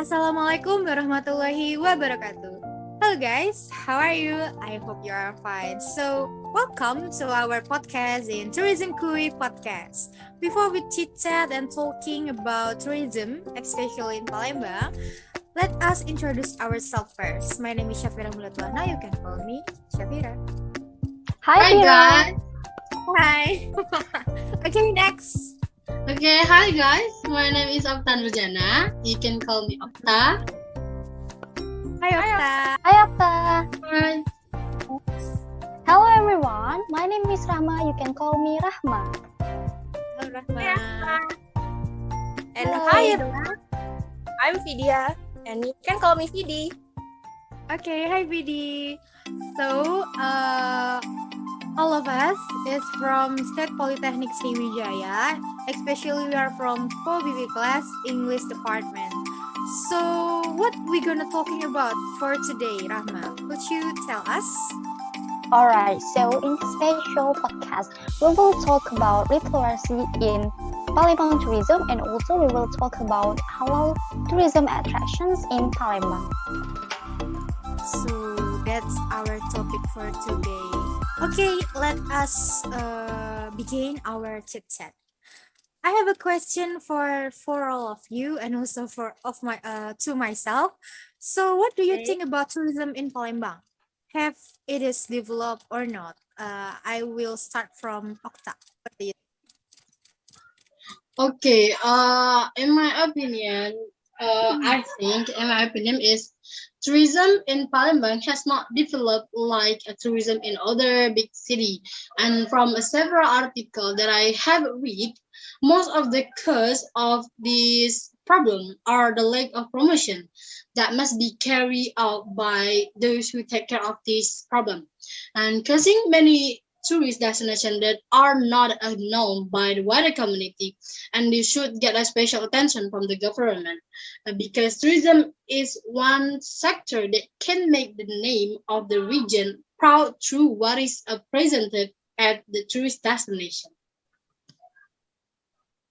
Assalamualaikum warahmatullahi wabarakatuh. Hello guys, how are you? I hope you are fine. So, welcome to our podcast in Tourism Kui Podcast. Before we chit chat and talking about tourism, especially in Palembang, let us introduce ourselves first. My name is Shafira Mulatwana. You can call me Shafira. Hi, guys. Hi. Okay, next. Okay, hi guys. My name is Okta Nurjana. You can call me Okta. Hi, Okta. Hi, Okta. Hi. Hello, everyone. My name is Rahma. You can call me Rahma. Hello, Rahma. And Hello. hi everyone, I'm Vidya, and you can call me Vidi. Okay, hi Vidi. So, all of us is from State Polytechnic Sriwijaya, especially we are from 4BB class English department. So, what we gonna talking about for today, Rahma? Could you tell us? Alright, so in this special podcast, we will talk about literacy in Palembang tourism, and also we will talk about halal tourism attractions in Palembang. So, that's our topic for today. Okay, let us begin our chit chat. I have a question for all of you and also to myself. So, what do you Okay. think about tourism in Palembang? Have it is developed or not? I will start from Okta. What do you Okay. In my opinion, I think is tourism in Palembang has not developed like a tourism in other big city. And from several articles that I have read, most of the cause of this problem are the lack of promotion that must be carried out by those who take care of this problem, and causing many tourist destinations that are not known by the wider community, and they should get a special attention from the government, because tourism is one sector that can make the name of the region proud through what is presented at the tourist destination.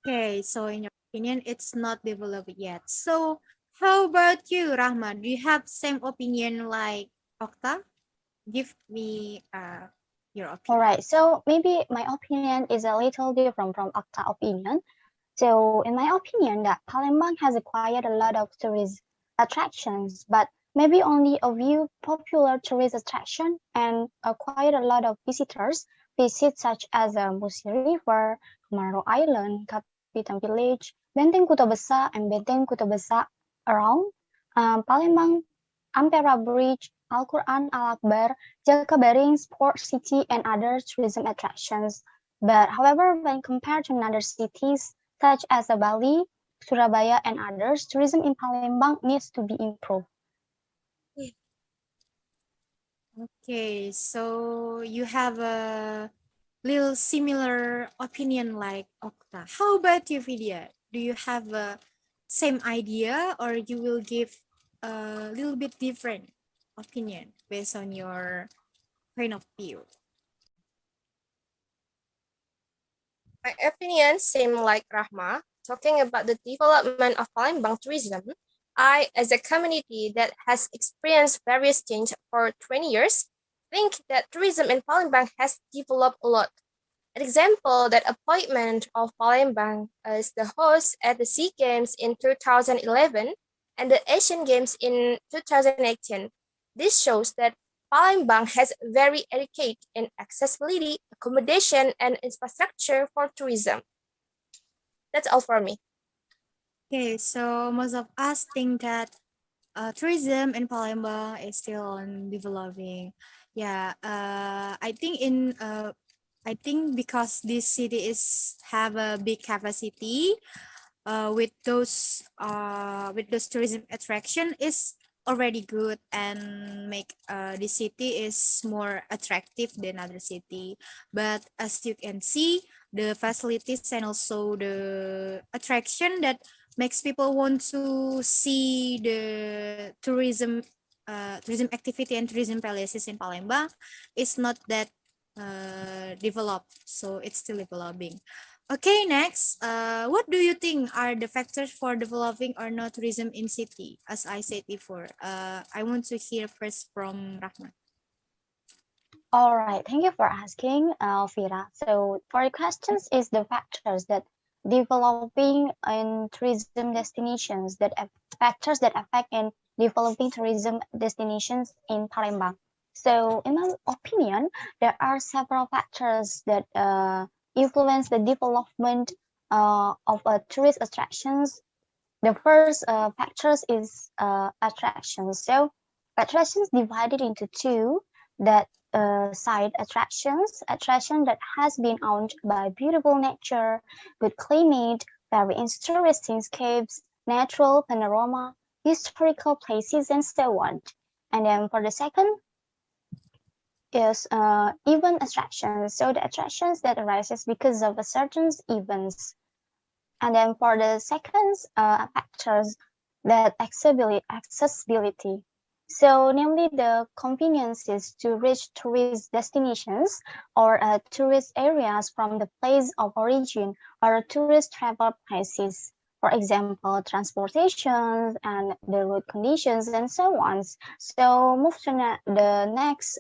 Okay, so in your opinion, it's not developed yet. So, how about you, Rahma? Do you have same opinion like Okta? Give me your opinion. Alright, so maybe my opinion is a little different from Okta opinion. So in my opinion, that Palembang has acquired a lot of tourist attractions, but maybe only a few popular tourist attraction and acquired a lot of visitors visit such as Musi River, Maro Island, Kapitan Village, Benteng Kuta Besa, and Benteng Kuta Besa around Palembang, Ampera Bridge, Al-Quran Al-Akbar, Jakabaring Sport City, and other tourism attractions. But however, when compared to other cities such as Bali, Surabaya, and others, tourism in Palembang needs to be improved. Okay, so you have a little similar opinion like Okta. How about you, Vidya? Do you have a same idea or you will give a little bit different opinion based on your point of view? My opinion same like Rahma. Talking about the development of Palembang tourism, I, as a community that has experienced various change for 20 years, think that tourism in Palembang has developed a lot. An example that appointment of Palembang as the host at the SEA Games in 2011 and the Asian Games in 2018. This shows that Palembang has very adequate in accessibility, accommodation, and infrastructure for tourism. That's all for me. Okay, so most of us think that tourism in Palembang is still developing. Yeah, I think because this city have a big capacity, with those tourism attraction is already good and make the city is more attractive than other city. But as you can see, the facilities and also the attraction that makes people want to see the tourism activity and tourism places in Palembang is not that developed, so it's still developing. Okay, next, what do you think are the factors for developing or not tourism in city? As I said before, I want to hear first from Rahma. All right, thank you for asking, Alvira. So for the questions is the factors that developing in tourism destinations factors that affect in developing tourism destinations in Palembang. So in my opinion, there are several factors that influence the development of tourist attractions. The first factors is attractions. So attractions divided into two that side attraction that has been owned by beautiful nature, good climate, very interesting scapes, natural panorama, historical places, and so on. And then for the second is event attractions. So the attractions that arises because of a certain events. And then for the second factors, that accessibility. So namely the conveniences to reach tourist destinations or tourist areas from the place of origin or tourist travel places. For example, transportation and the road conditions and so on. So move to the next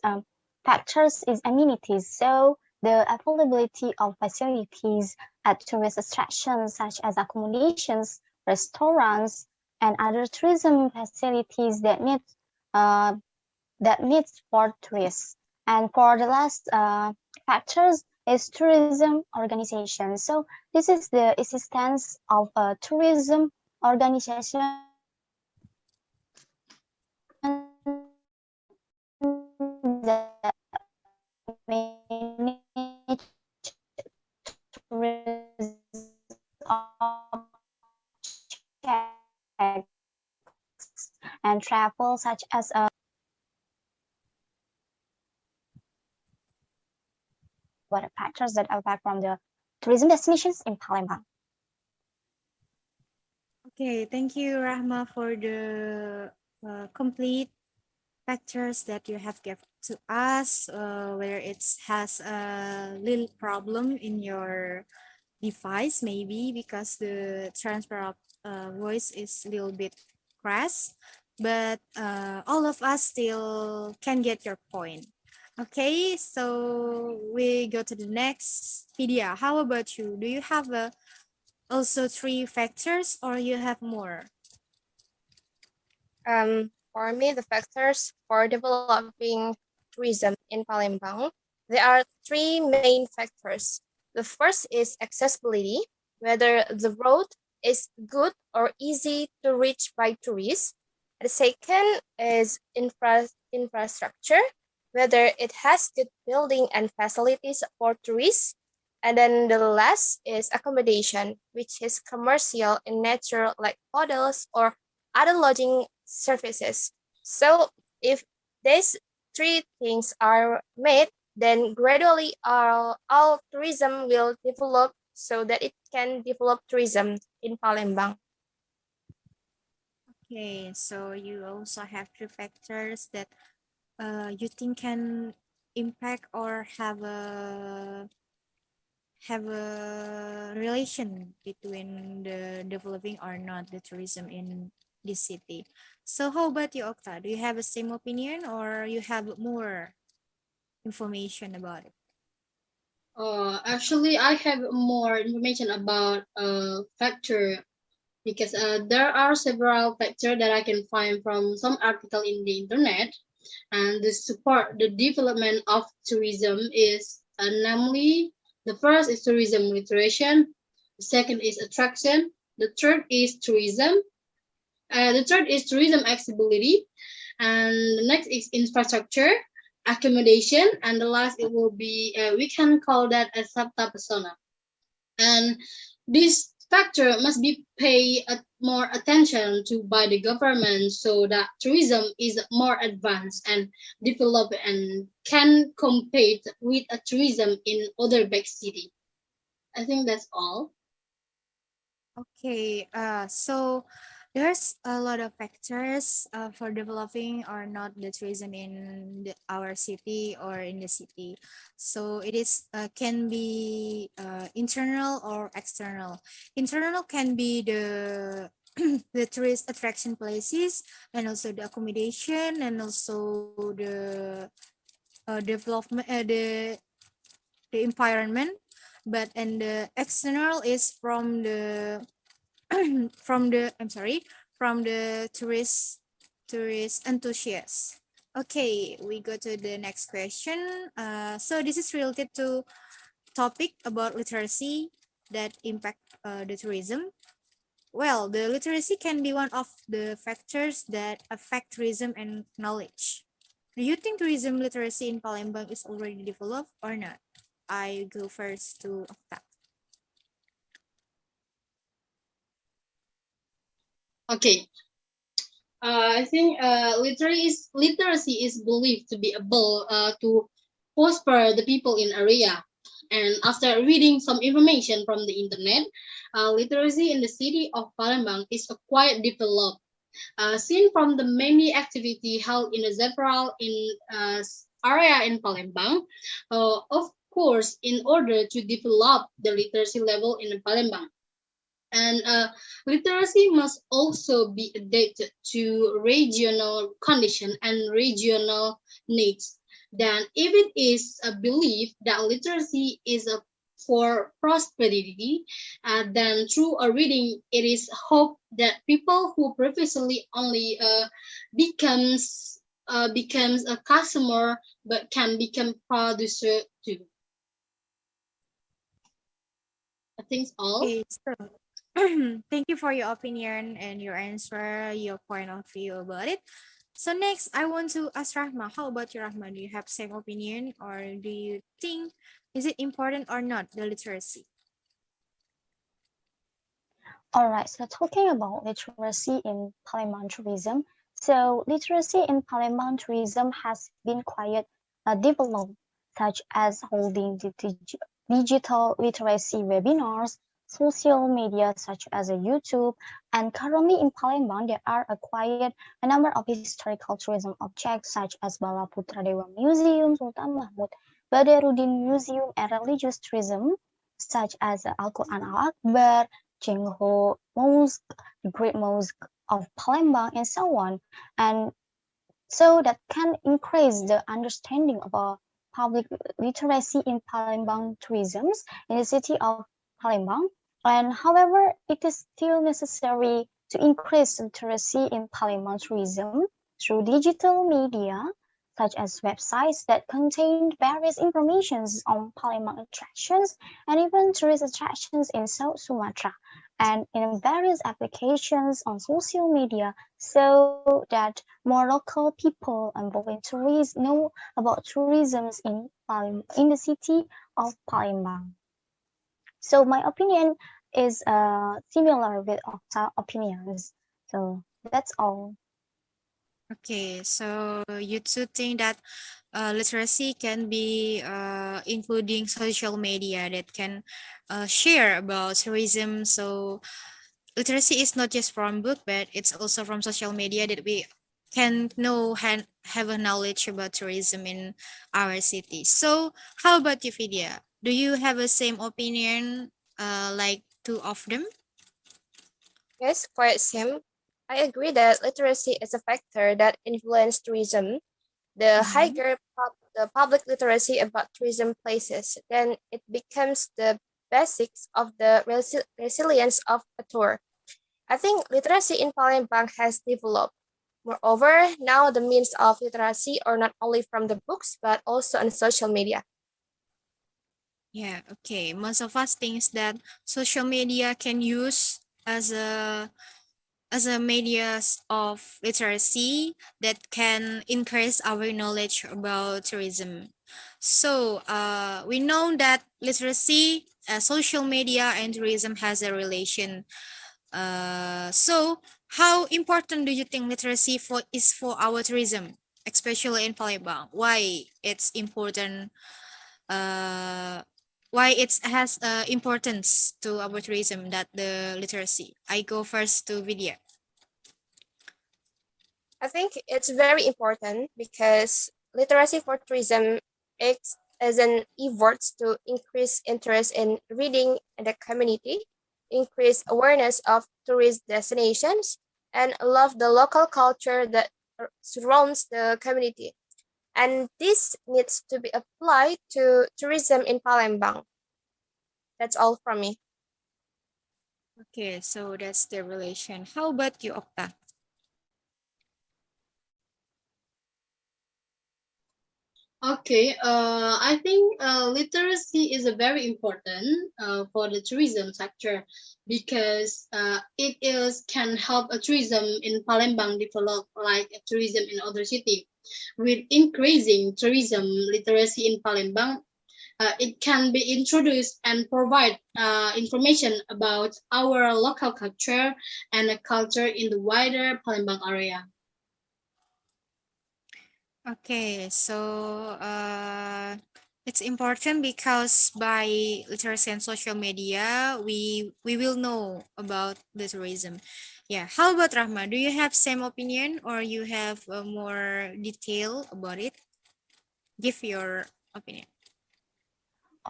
factors is amenities. So the availability of facilities at tourist attractions such as accommodations, restaurants, and other tourism facilities that needs for tourists. And for the last factors is tourism organization. So this is the existence of a tourism organization that manage tourism and travel such as what factors that affect from the tourism destinations in Palembang. Okay, thank you, Rahma, for the complete factors that you have given to us. Whether it has a little problem in your device, maybe because the transfer of voice is a little bit crass, but all of us still can get your point. Okay, so we go to the next video. How about you? Do you have also 3 factors or you have more? For me, the factors for developing tourism in Palembang, there are 3 main factors. The first is accessibility, whether the road is good or easy to reach by tourists. The second is infrastructure, whether it has good building and facilities for tourists. And then the last is accommodation, which is commercial in nature like hotels or other lodging services. So if these 3 things are made, then gradually all tourism will develop so that it can develop tourism in Palembang. Okay, so you also have 3 factors that you think can impact or have a relation between the developing or not the tourism in this city. So how about you, Okta? Do you have the same opinion or you have more information about it? Actually, I have more information about factor because there are several factors that I can find from some article in the internet, and the support the development of tourism is namely the first is tourism nutrition, the second is attraction, the third is tourism, the third is tourism accessibility, and the next is infrastructure, accommodation, and the last it will be we can call that a sabta persona. And this factor must be paid more attention to by the government so that tourism is more advanced and developed and can compete with a tourism in other big city. I think that's all. Okay, so There's a lot of factors for developing or not the tourism in our city or in the city. So it is can be internal or external. Internal can be the the tourist attraction places, and also the accommodation, and also the development, the environment. But and the external is from the from the I'm sorry, from the tourist enthusiasts. Okay, we go to the next question. So this is related to topic about literacy that impact the tourism. Well, the literacy can be one of the factors that affect tourism and knowledge. Do you think tourism literacy in Palembang is already developed or not? I go first to Okta. Okay. I think literacy is believed to be able to prosper the people in area. And after reading some information from the internet, literacy in the city of Palembang is quite developed. Seen from the many activity held in several in area in Palembang, of course, in order to develop the literacy level in Palembang. And literacy must also be adapted to regional condition and regional needs. Then, if it is a belief that literacy is a for prosperity, then through a reading, it is hope that people who previously only becomes a customer but can become producer too. I think all. Okay, so thank you for your opinion and your answer, your point of view about it. So next, I want to ask Rahma. How about you, Rahma? Do you have same opinion, or do you think is it important or not the literacy? All right, so talking about literacy in Palembang tourism. So literacy in Palembang tourism has been quite developed, such as holding digital literacy webinars, social media such as YouTube, and currently in Palembang there are acquired a number of historical tourism objects such as Bala Putra Dewa Museum, Sultan Mahmud, Badarudin Museum, and religious tourism such as Al-Quran Al-Akbar, Jingho Mosque, the Great Mosque of Palembang, and so on. And so that can increase the understanding of public literacy in Palembang tourism in the city of Palembang. And however, it is still necessary to increase literacy in Palembang tourism through digital media, such as websites that contain various informations on Palembang attractions and even tourist attractions in South Sumatra, and in various applications on social media so that more local people and volunteers know about tourism in the city of Palembang. So my opinion is similar with Octa opinions. So that's all. Okay, so you two think that literacy can be including social media that can share about tourism. So literacy is not just from book, but it's also from social media that we can know and have a knowledge about tourism in our city. So how about you, Vidya? Do you have the same opinion like two of them? Yes, quite same. I agree that literacy is a factor that influences tourism. The Mhm. higher the public literacy about tourism places, then it becomes the basics of the resilience of a tour. I think literacy in Palembang has developed. Moreover, now the means of literacy are not only from the books but also on social media. Yeah, okay. Most of us thinks that social media can use as a medias of literacy that can increase our knowledge about tourism. So we know that literacy, social media, and tourism has a relation. So how important do you think literacy for our tourism, especially in Palembang? Why it's important? Uh, why it has importance to our tourism that the literacy? I go first to Vidya. I think it's very important because literacy for tourism acts as an effort to increase interest in reading in the community, increase awareness of tourist destinations, and love the local culture that surrounds the community. And this needs to be applied to tourism in Palembang. That's all from me. Okay, so that's the relation. How about you, Okta? Okay, I think literacy is a very important for the tourism sector because it is can help a tourism in Palembang develop like a tourism in other city. With increasing tourism literacy in Palembang, it can be introduced and provide information about our local culture and a culture in the wider Palembang area. Okay, so it's important because by literacy and social media, we will know about the tourism. Yeah. How about Rahma? Do you have same opinion or you have more detail about it? Give your opinion.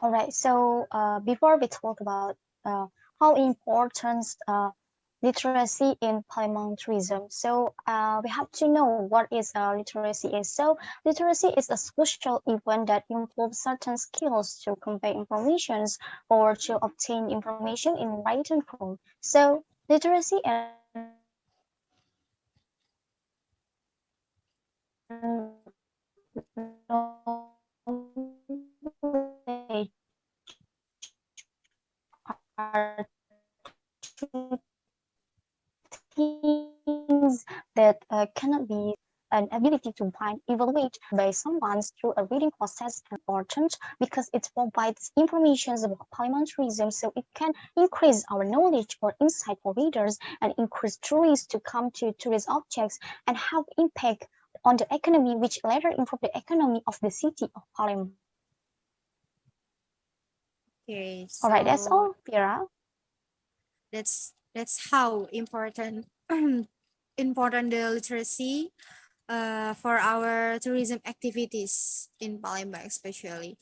All right. So before we talk about how important literacy in Palembang tourism, so we have to know what is literacy is. So literacy is a social event that involves certain skills to convey information or to obtain information in written form. So literacy and knowledge are two things that cannot be an ability to find evaluate by someone through a reading process and important because it provides information about parliamentarism so it can increase our knowledge or insight for readers and encourage tourists to come to tourist objects and have impact on the economy which later improve the economy of the city of Palembang. Okay, All right, that's so all, Vera. that's how important important the literacy for our tourism activities in Palembang especially.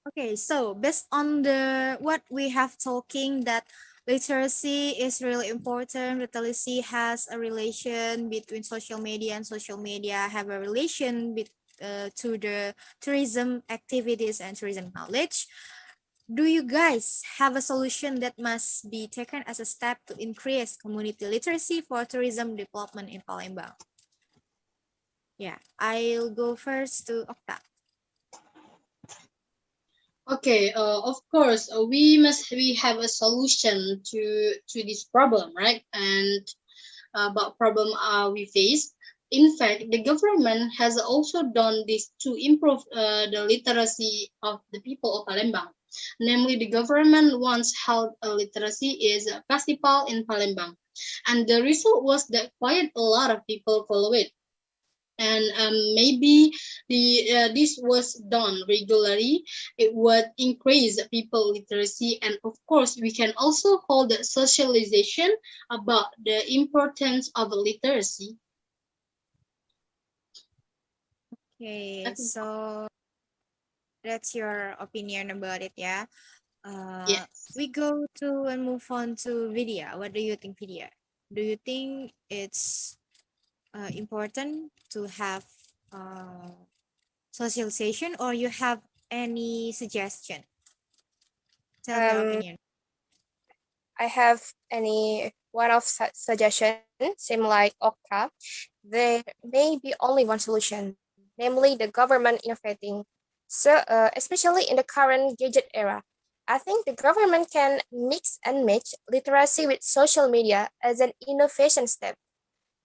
Okay, so based on the what we have talking that literacy is really important. Literacy has a relation between social media and social media have a relation to the tourism activities and tourism knowledge. Do you guys have a solution that must be taken as a step to increase community literacy for tourism development in Palembang? Yeah, I'll go first to Okta. Okay, of course, we have a solution to this problem, right? And about problem we face. In fact, the government has also done this to improve the literacy of the people of Palembang. Namely, the government once held a literacy is a festival in Palembang, and the result was that quite a lot of people follow it and maybe this was done regularly, it would increase people literacy, and of course we can also hold the socialization about the importance of literacy. Okay, so that's your opinion about it, yeah. Yes. We go to and move on to Vidya. What do you think, Vidya? Do you think it's important to have socialization, or you have any suggestion? Tell your Um, opinion. I have any one of suggestion, same like Okta. There may be only one solution, namely the government innovating. So, especially in the current gadget era, I think the government can mix and match literacy with social media as an innovation step,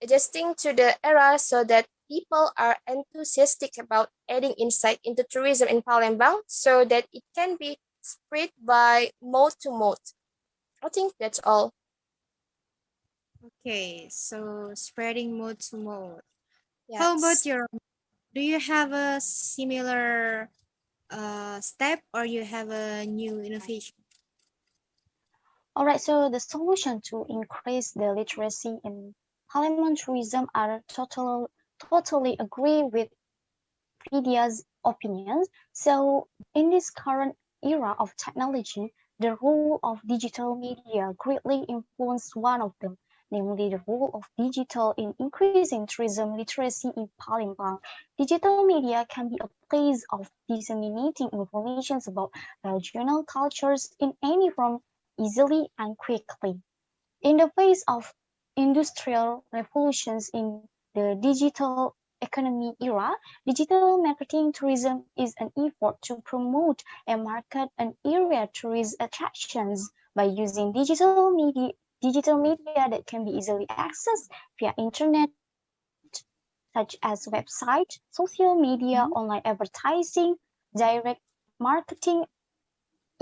adjusting to the era so that people are enthusiastic about adding insight into tourism in Palembang so that it can be spread by mode to mode. I think that's all. Okay, so spreading mode to mode. How about Yes. your? Do you have a similar step, or you have a new innovation? All right, so the solution to increase the literacy in Palembang tourism are totally agree with Vidia's opinions. So in this current era of technology, the role of digital media greatly influenced one of them, namely the role of digital in increasing tourism literacy in Palembang. Digital media can be a place of disseminating information about regional cultures in any form easily and quickly. In the face of industrial revolutions in the digital economy era, digital marketing tourism is an effort to promote and market an area tourist attractions by using digital media that can be easily accessed via internet such as website, social media, online Mhm. advertising, direct marketing,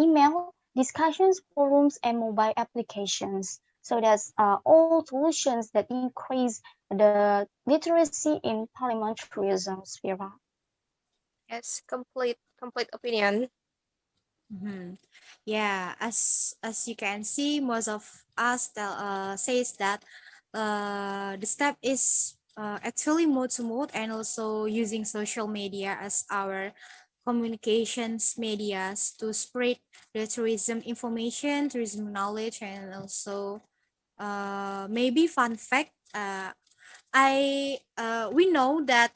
email, discussions forums, and mobile applications. So that's all solutions that increase the literacy in Parliament tourism sphere. Yes, complete opinion. Yeah, as you can see, most of us says that the step is actually mode to mode and also using social media as our communications medias to spread the tourism information, tourism knowledge, and also maybe fun fact. I We know that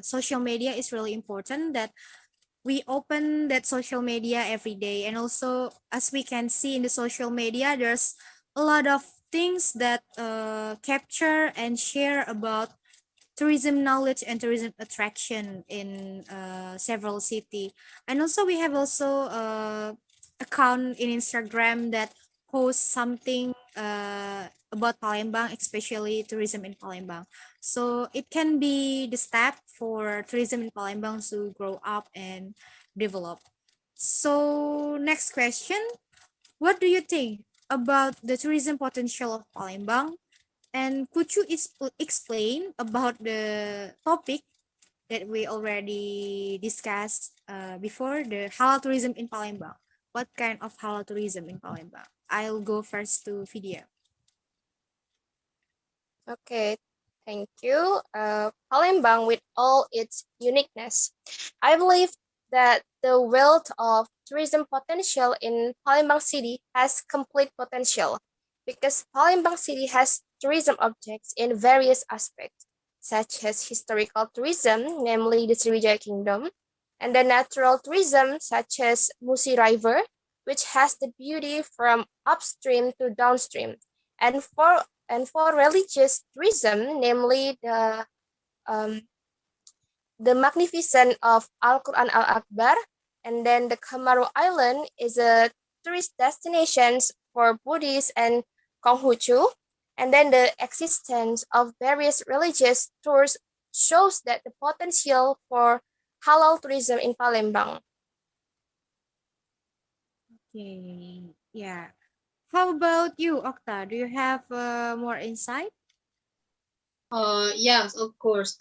social media is really important. That we open that social media every day, and also as we can see in the social media, there's a lot of things that capture and share about tourism knowledge and tourism attraction in several city. And also we have also account in Instagram that post something about Palembang, especially tourism in Palembang. So it can be the step for tourism in Palembang to grow up and develop. So next question, what do you think about the tourism potential of Palembang, and could you explain about the topic that we already discussed before, the halal tourism in Palembang? What kind of halal tourism in Palembang? I'll go first to Vidya. Okay, thank you. Palembang, with all its uniqueness, I believe that the wealth of tourism potential in Palembang City has complete potential because Palembang City has tourism objects in various aspects, such as historical tourism, namely the Sriwijaya Kingdom, and the natural tourism, such as Musi River, which has the beauty from upstream to downstream, and for religious tourism, namely um, the magnificent of Al-Quran Al-Akbar, and then the Kamaru Island is a tourist destination for Buddhists and Konghucu, and then the existence of various religious tours shows that the potential for halal tourism in Palembang. Okay, yeah. How about you, Okta? Do you have more insight? Yes, of course.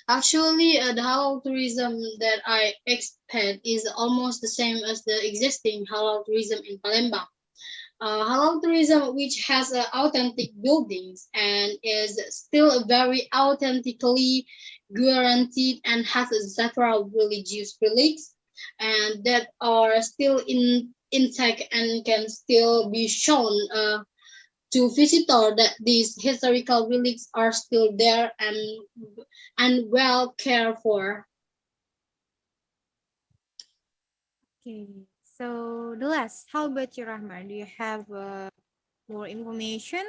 Actually, the halal tourism that I expect is almost the same as the existing halal tourism in Palembang. Halal tourism, which has authentic buildings and is still very authentically guaranteed and has several religious relics and that are still intact and can still be shown to visitor that these historical relics are still there and well cared for. Okay, so the last, how about you, Rahman? Do you have more information?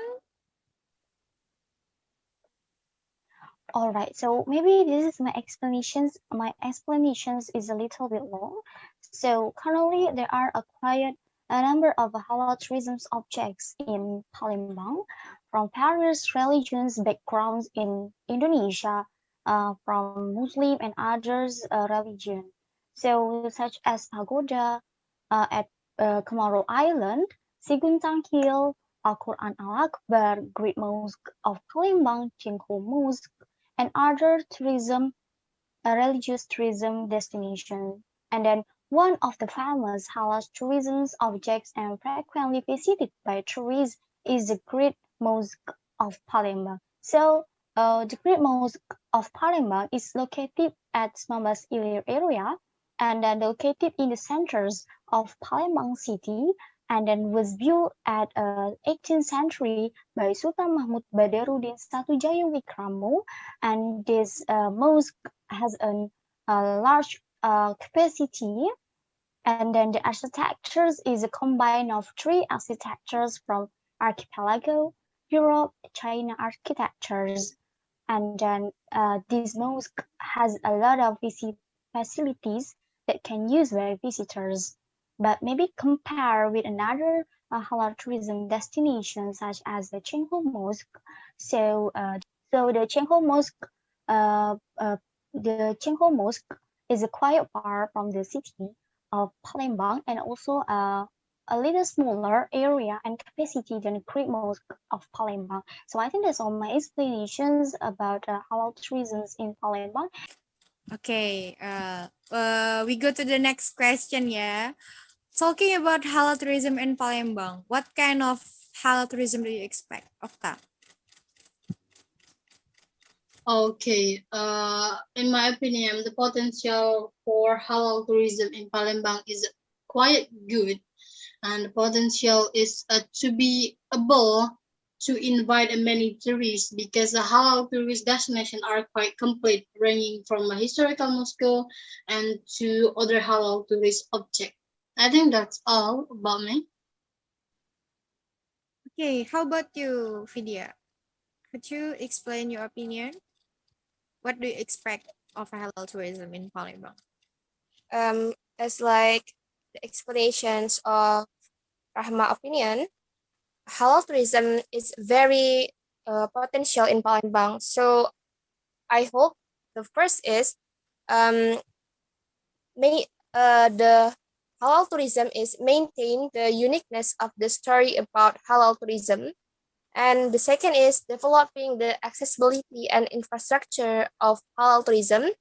All right, so maybe this is my explanations. My explanations is a little bit long. So currently there are acquired a number of halal tourism objects in Palembang from various religions backgrounds in Indonesia, from Muslim and others religion. So such as pagoda at Kemaro Island, Siguntang Hill, Al-Quran Al-Akbar, Great Mosque of Palembang, Cinghu Mosque, and other tourism, religious tourism destination. And then one of the famous halal tourism objects and frequently visited by tourists is the Great Mosque of Palembang. So the Great Mosque of Palembang is located at 19 Ilir area and then located in the centers of Palembang city and then was built at 18th century by Sultan Mahmud Badarudin Satujaya Wikramo, and this mosque has a large capacity, and then the architectures is a combine of three architectures from archipelago, Europe, China architectures, and then this mosque has a lot of visit facilities that can use by visitors. But maybe compare with another halal tourism destination such as the Chenho Mosque. So, the Chenho Mosque, uh, uh, is a quiet far from the city of Palembang and also a little smaller area and capacity than the Great Mosque of Palembang. So I think that's all my explanations about halal tourism in Palembang. Okay, we go to the next question, yeah. Talking about halal tourism in Palembang, what kind of halal tourism do you expect, Okta? Okay, in my opinion, the potential for halal tourism in Palembang is quite good, and the potential is to be able to invite many tourists because the halal tourist destination are quite complete, ranging from a historical mosque and to other halal tourist object. I think that's all about me. Okay, how about you, Vidya? Could you explain your opinion? What do you expect of halal tourism in Palembang? As like the explanations of Rahma opinion, halal tourism is very potential in Palembang. So I hope the first is um, the halal tourism is maintain the uniqueness of the story about halal tourism. And the second is developing the accessibility and infrastructure of halal tourism.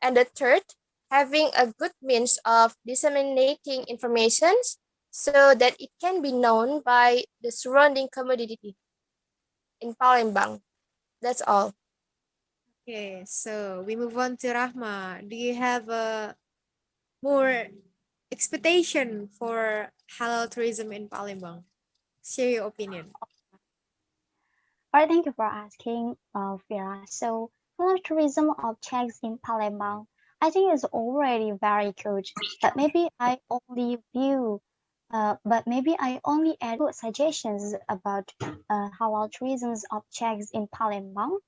And the third, having a good means of disseminating information so that it can be known by the surrounding community in Palembang. That's all. Okay, so we move on to Rahma. Do you have a more expectation for halal tourism in Palembang? Share your opinion. All right, thank you for asking, Vera. So, halal tourism objects in Palembang, I think is already very good, but maybe I only add suggestions about halal tourism objects in Palembang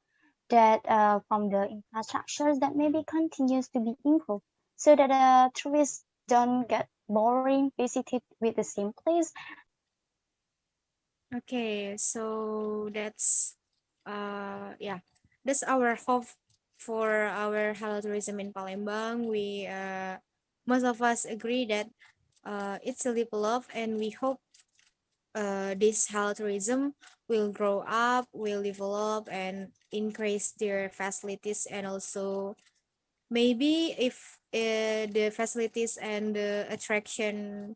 that from the infrastructures that maybe continues to be improved so that tourists don't get boring visited with the same place. Okay, so yeah, that's our hope for our halal tourism in Palembang. We most of us agree that it's a develop, and we hope this halal tourism will grow up, will develop, and increase their facilities, and also maybe if the facilities and the attraction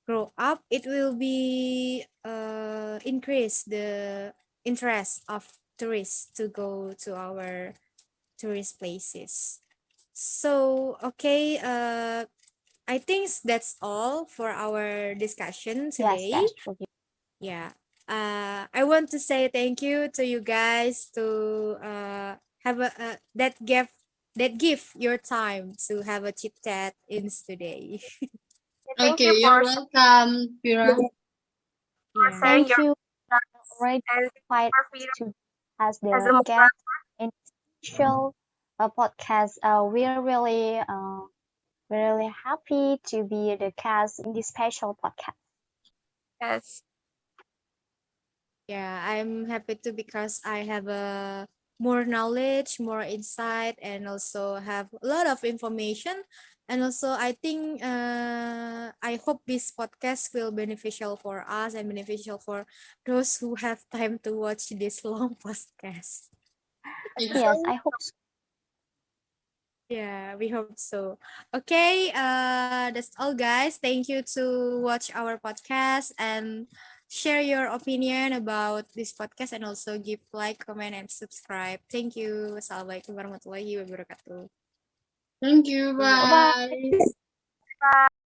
grow up, it will be increase the interest of tourists to go to our tourist places. So okay, I think that's all for our discussion Yes, today. that's true. Yeah. I want to say thank you to you guys to have that give your time to have a chit chat in today. Thank Okay, you you're for welcome, Pira. Yeah. sharing Thank your you thoughts already and quite for freedom to as as the a guest in special podcast. We're really happy to be the guest in this special podcast. yes. Yeah, I'm happy too because I have a more knowledge, more insight, and also have a lot of information. And also, I think I hope this podcast will beneficial for us and beneficial for those who have time to watch this long podcast. Yeah. Yes, I hope so. Yeah, we hope so. Okay, that's all, guys. Thank you to watch our podcast and share your opinion about this podcast and also give like, comment, and subscribe. Thank you. Assalamualaikum warahmatullahi wabarakatuh. Thank you. Bye bye. Bye.